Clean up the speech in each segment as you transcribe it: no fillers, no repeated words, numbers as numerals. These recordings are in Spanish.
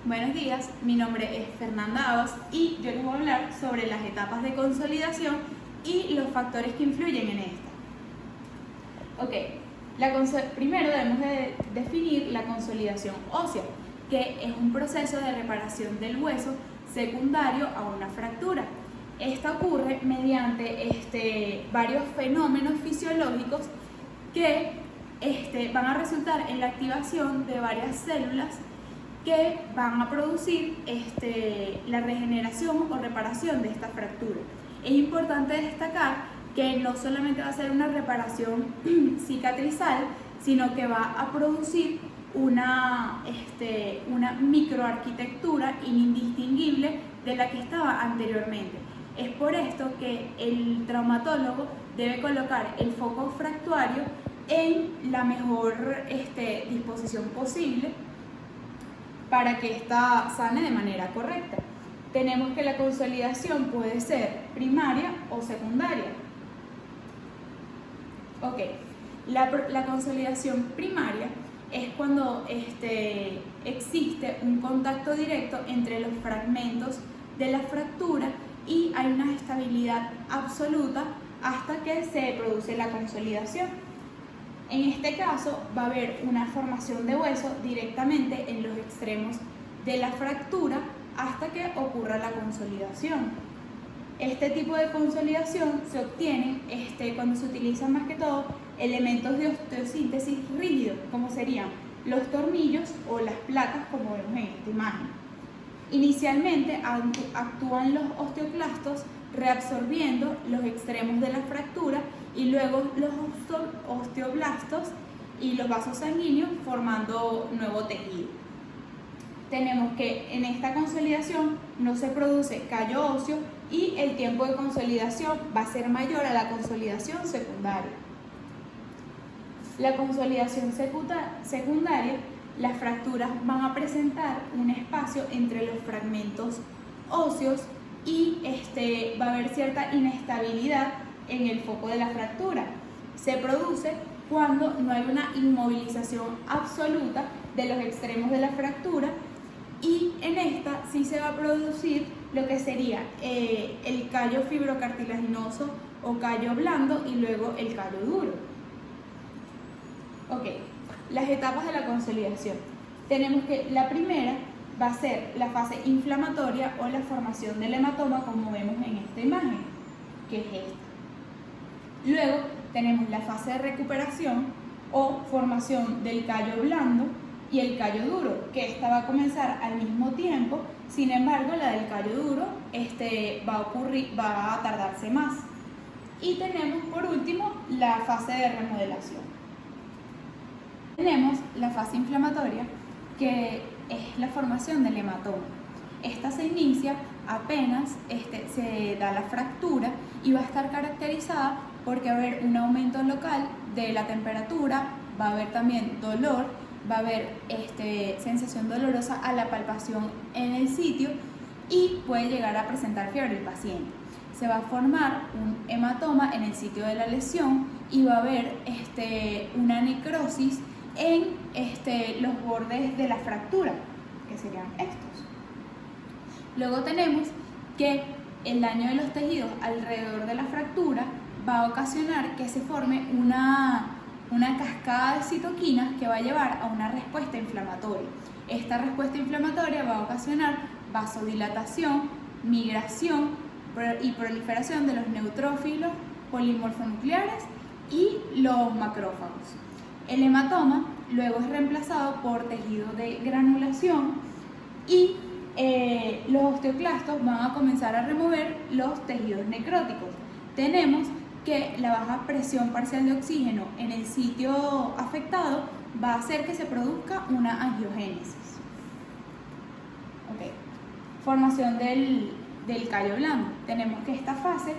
Buenos días, mi nombre es Fernanda Abas y yo les voy a hablar sobre las etapas de consolidación y los factores que influyen en esta. Primero debemos de definir la consolidación ósea, que es un proceso de reparación del hueso secundario a una fractura. Esta ocurre mediante varios fenómenos fisiológicos que van a resultar en la activación de varias células que van a producir la regeneración o reparación de esta fractura. Es importante destacar que no solamente va a ser una reparación cicatrizal, sino que va a producir una microarquitectura indistinguible de la que estaba anteriormente. Es por esto que el traumatólogo debe colocar el foco fractuario en la mejor disposición posible para que ésta sane de manera correcta. Tenemos que la consolidación puede ser primaria o secundaria. La consolidación primaria es cuando existe un contacto directo entre los fragmentos de la fractura y hay una estabilidad absoluta hasta que se produce la consolidación. En este caso va a haber una formación de hueso directamente en los extremos de la fractura hasta que ocurra la consolidación. Este tipo de consolidación se obtiene cuando se utilizan más que todo elementos de osteosíntesis rígidos, como serían los tornillos o las placas, como vemos en esta imagen. Inicialmente actúan los osteoclastos reabsorbiendo los extremos de la fractura y luego los osteoblastos y los vasos sanguíneos formando nuevo tejido. Tenemos que en esta consolidación no se produce callo óseo y el tiempo de consolidación va a ser mayor a la consolidación secundaria. La consolidación secundaria, las fracturas van a presentar un espacio entre los fragmentos óseos y va a haber cierta inestabilidad en el foco de la fractura. Se produce cuando no hay una inmovilización absoluta de los extremos de la fractura y en esta sí se va a producir lo que sería el callo fibrocartilaginoso o callo blando y luego el callo duro. Las etapas de la consolidación. Tenemos que la primera va a ser la fase inflamatoria o la formación del hematoma, como vemos en esta imagen, que es esta. Luego tenemos la fase de recuperación o formación del callo blando y el callo duro, que esta va a comenzar al mismo tiempo. Sin embargo, la del callo duro va a tardarse más. Y tenemos por último la fase de remodelación. Tenemos la fase inflamatoria, que es la formación del hematoma. Esta se inicia apenas se da la fractura y va a estar caracterizada porque va a haber un aumento local de la temperatura, va a haber también dolor, va a haber sensación dolorosa a la palpación en el sitio y puede llegar a presentar fiebre el paciente. Se va a formar un hematoma en el sitio de la lesión y va a haber una necrosis en los bordes de la fractura, que serían estos. Luego tenemos que el daño de los tejidos alrededor de la fractura va a ocasionar que se forme una cascada de citoquinas que va a llevar a una respuesta inflamatoria. Esta respuesta inflamatoria va a ocasionar vasodilatación, migración y proliferación de los neutrófilos polimorfonucleares y los macrófagos. El hematoma luego es reemplazado por tejido de granulación y los osteoclastos van a comenzar a remover los tejidos necróticos. Tenemos que la baja presión parcial de oxígeno en el sitio afectado va a hacer que se produzca una angiogénesis. Formación del callo blando. Tenemos que esta fase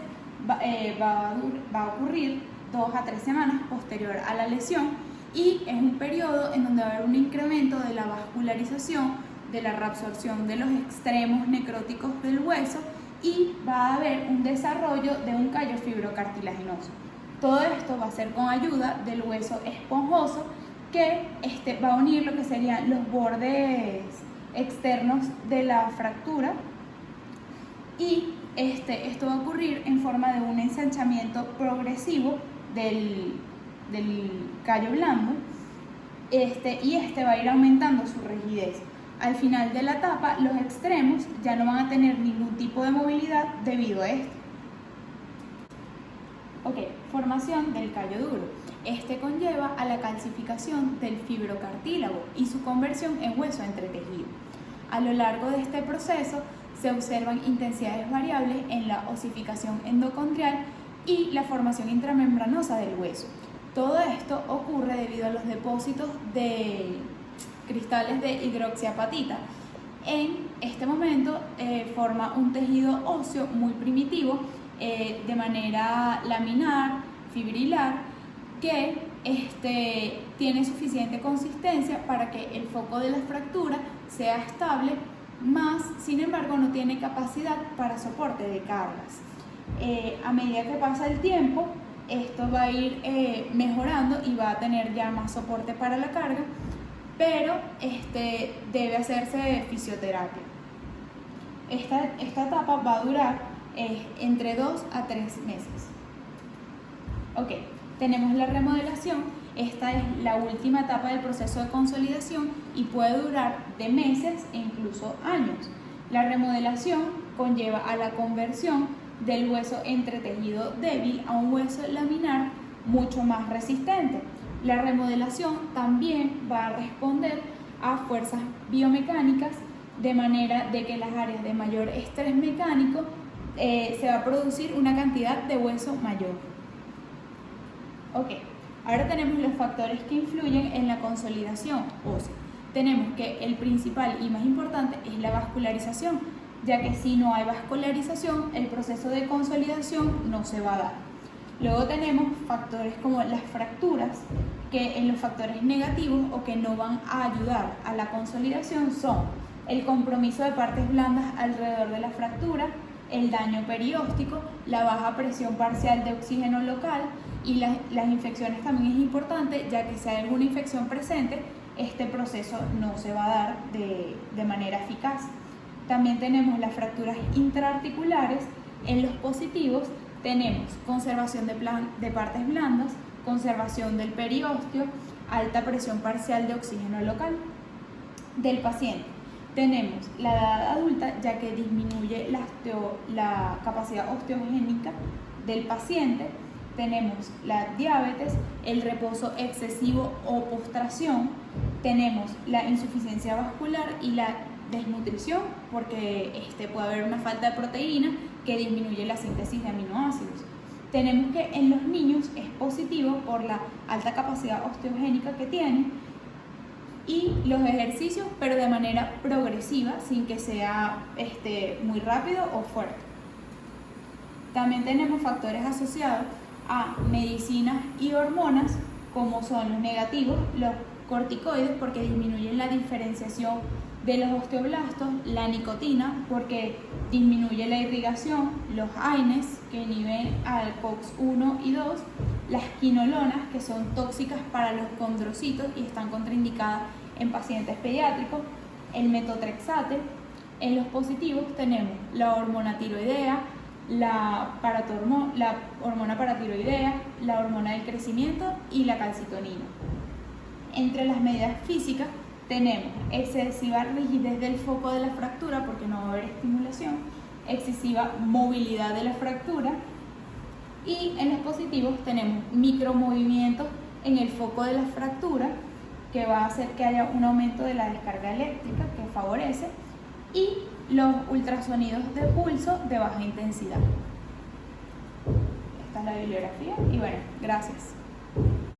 va a ocurrir 2 a 3 semanas posterior a la lesión y es un periodo en donde va a haber un incremento de la vascularización, de la reabsorción de los extremos necróticos del hueso y va a haber un desarrollo de un callo fibrocartilaginoso. Todo esto va a ser con ayuda del hueso esponjoso que va a unir lo que serían los bordes externos de la fractura y esto va a ocurrir en forma de un ensanchamiento progresivo del callo blando y va a ir aumentando su rigidez. Al final de la etapa, los extremos ya no van a tener ningún tipo de movilidad debido a esto. Ok, formación del callo duro. Conlleva a la calcificación del fibrocartílago y su conversión en hueso entretejido. A lo largo de este proceso se observan intensidades variables en la osificación endocondrial y la formación intramembranosa del hueso. Todo esto ocurre debido a los depósitos de cristales de hidroxiapatita. En este momento forma un tejido óseo muy primitivo de manera laminar, fibrilar, que tiene suficiente consistencia para que el foco de la fractura sea estable, más sin embargo no tiene capacidad para soporte de cargas. A medida que pasa el tiempo, esto va a ir mejorando y va a tener ya más soporte para la carga, pero debe hacerse fisioterapia. Esta etapa va a durar entre 2 a 3 meses. Ok, tenemos la remodelación. Esta es la última etapa del proceso de consolidación y puede durar de meses e incluso años. La remodelación conlleva a la conversión del hueso entretejido débil a un hueso laminar mucho más resistente. La remodelación también va a responder a fuerzas biomecánicas de manera de que en las áreas de mayor estrés mecánico se va a producir una cantidad de hueso mayor. Ok, ahora tenemos los factores que influyen en la consolidación ósea. Tenemos que el principal y más importante es la vascularización, ya que si no hay vascularización, el proceso de consolidación no se va a dar. Luego tenemos factores como las fracturas, que en los factores negativos o que no van a ayudar a la consolidación son el compromiso de partes blandas alrededor de la fractura, el daño perióstico, la baja presión parcial de oxígeno local y las infecciones también es importante, ya que si hay alguna infección presente, este proceso no se va a dar de manera eficaz. También tenemos las fracturas intraarticulares. En los positivos tenemos conservación de partes blandas, conservación del periósteo, alta presión parcial de oxígeno local del paciente. Tenemos la edad adulta, ya que disminuye la capacidad osteogénica del paciente. Tenemos la diabetes, el reposo excesivo o postración. Tenemos la insuficiencia vascular y la desnutrición, porque puede haber una falta de proteína que disminuye la síntesis de aminoácidos. Tenemos que en los niños es positivo por la alta capacidad osteogénica que tiene y los ejercicios, pero de manera progresiva, sin que sea muy rápido o fuerte. También tenemos factores asociados a medicinas y hormonas, como son los negativos, los corticoides, porque disminuyen la diferenciación de los osteoblastos, la nicotina, porque disminuye la irrigación, los AINES, que inhiben al COX-1 y 2, las quinolonas, que son tóxicas para los condrocitos y están contraindicadas en pacientes pediátricos, el metotrexate. En los positivos tenemos la hormona tiroidea, la hormona paratiroidea, la hormona del crecimiento y la calcitonina. Entre las medidas físicas tenemos excesiva rigidez del foco de la fractura, porque no va a haber estimulación, excesiva movilidad de la fractura, y en los positivos tenemos micromovimientos en el foco de la fractura, que va a hacer que haya un aumento de la descarga eléctrica, que favorece, y los ultrasonidos de pulso de baja intensidad. Esta es la bibliografía y bueno, gracias.